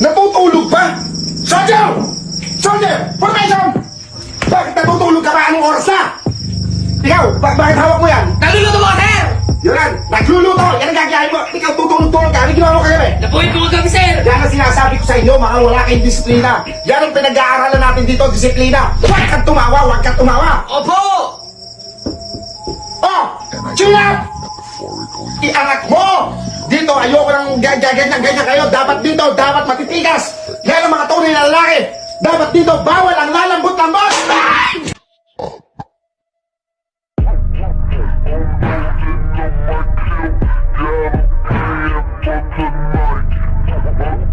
Natutulog ba? Soldier! Soldier! Formation! Bakit natutulog ka ba? Anong oras na? Ikaw, bakit hawak mo yan? Naluluto mo, sir! Yun yan, nagluluto! Yan ang gagayahin mo! Ikaw tutulog-tulog ka! Ano ginawa mo kagabi? Nabuhay po kami, sir! Yan ang sinasabi ko sa inyo, mga wala kayong disiplina. Yan ang pinag-aaralan natin dito, disiplina. Huwag kang tumawa, huwag kang tumawa. Opo! Oh! Chin up! Iangat mo! Dito, ayoko ng ganyan kayo. Dapat dito, dapat matitigas. Yan ang mga tunay na lalaki. Dapat dito, bawal ang lalambot-lambot. Bang! Yeah, I'm paying for tonight.